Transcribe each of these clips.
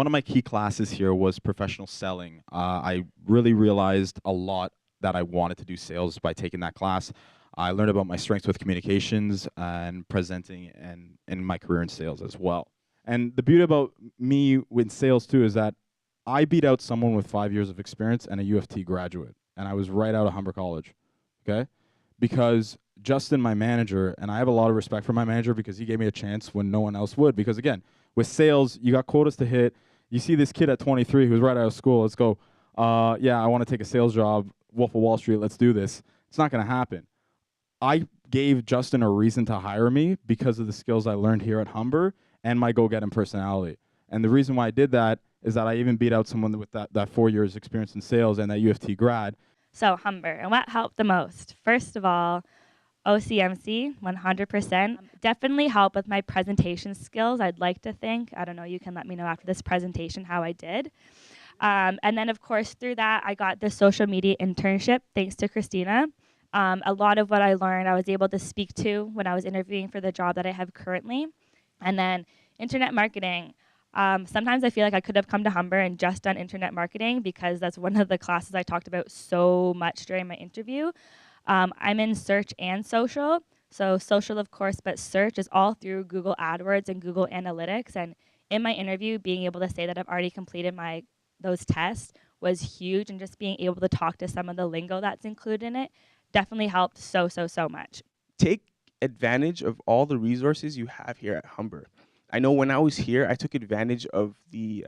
one of my key classes here was professional selling. I really realized a lot that I wanted to do sales by taking that class. I learned about my strengths with communications and presenting and in my career in sales as well. And the beauty about me with sales too is that I beat out someone with 5 years of experience and a U of T graduate. And I was right out of Humber College. Okay? Because Justin, my manager, and I have a lot of respect for my manager because he gave me a chance when no one else would. Because again, with sales, you got quotas to hit. You see this kid at 23 who's right out of school. Let's go. Yeah, I want to take a sales job. Wolf of Wall Street. Let's do this. It's not going to happen. I gave Justin a reason to hire me because of the skills I learned here at Humber and my go-get-em personality. And the reason why I did that is that I even beat out someone with that 4 years experience in sales and that U of T grad. So Humber, and what helped the most? First of all, OCMC, 100%. Definitely help with my presentation skills, I'd like to think. I don't know, you can let me know after this presentation how I did. And then, of course, through that, I got the social media internship, thanks to Christina. A lot of what I learned, I was able to speak to when I was interviewing for the job that I have currently. And then internet marketing. Sometimes I feel like I could have come to Humber and just done internet marketing because that's one of the classes I talked about so much during my interview. I'm in search and social. So social, of course, but search is all through Google AdWords and Google Analytics. And in my interview, being able to say that I've already completed those tests was huge. And just being able to talk to some of the lingo that's included in it definitely helped so much. Take advantage of all the resources you have here at Humber. I know when I was here, I took advantage of the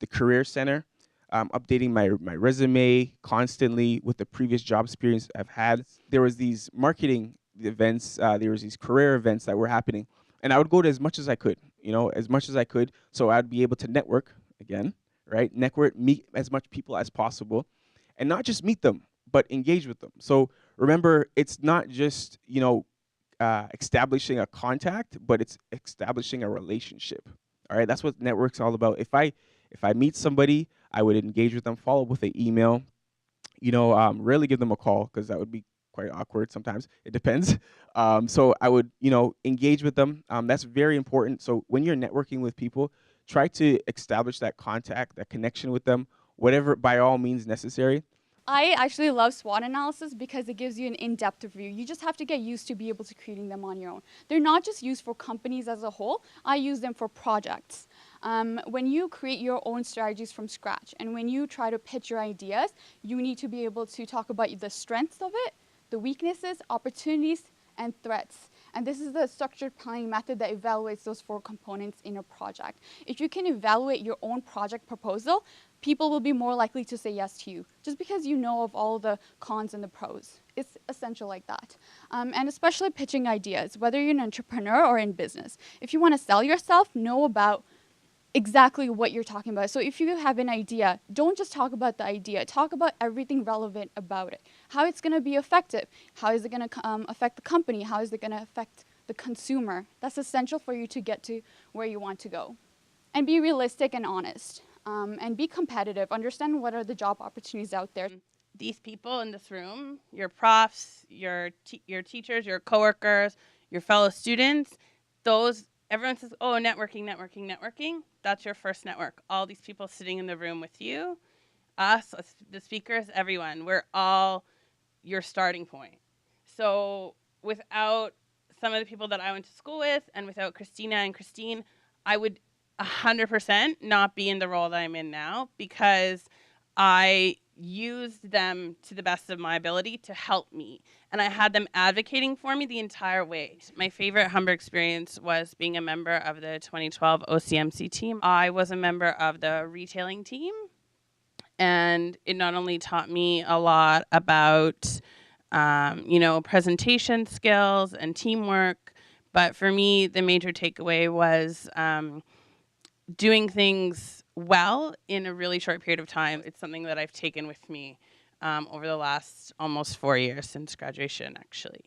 Career Center, updating my resume constantly with the previous job experience I've had. There was these marketing events, there was these career events that were happening, and I would go to as much as I could, as much as I could, so I'd be able to network again, right? Network, meet as much people as possible, and not just meet them, but engage with them. So remember, it's not just, establishing a contact, but it's establishing a relationship. All right, that's what network's all about. If I meet somebody, I would engage with them, follow up with an email, rarely give them a call because that would be quite awkward sometimes. It depends. So I would, engage with them. That's very important. So when you're networking with people, try to establish that contact, that connection with them, whatever, by all means necessary. I actually love SWOT analysis because it gives you an in-depth review. You just have to get used to be able to creating them on your own. They're not just used for companies as a whole. I use them for projects. When you create your own strategies from scratch and when you try to pitch your ideas, you need to be able to talk about the strengths of it, the weaknesses, opportunities, and threats. And this is the structured planning method that evaluates those 4 components in a project. If you can evaluate your own project proposal, people will be more likely to say yes to you, just because you know of all the cons and the pros. It's essential like that. And especially pitching ideas, whether you're an entrepreneur or in business. If you want to sell yourself, know about exactly what you're talking about. So if you have an idea, don't just talk about the idea. Talk about everything relevant about it. How it's going to be effective. How is it going to affect the company? How is it going to affect the consumer? That's essential for you to get to where you want to go. And be realistic and honest. And be competitive. Understand what are the job opportunities out there. These people in this room, your profs, your teachers, your coworkers, your fellow students, everyone says, oh, networking. That's your first network. All these people sitting in the room with you, us, the speakers, everyone, we're all your starting point. So without some of the people that I went to school with and without Christina and Christine, I would 100% not be in the role that I'm in now because I used them to the best of my ability to help me. And I had them advocating for me the entire way. My favorite Humber experience was being a member of the 2012 OCMC team. I was a member of the retailing team. And it not only taught me a lot about, presentation skills and teamwork, but for me, the major takeaway was doing things well in a really short period of time. It's something that I've taken with me over the last almost 4 years since graduation, actually.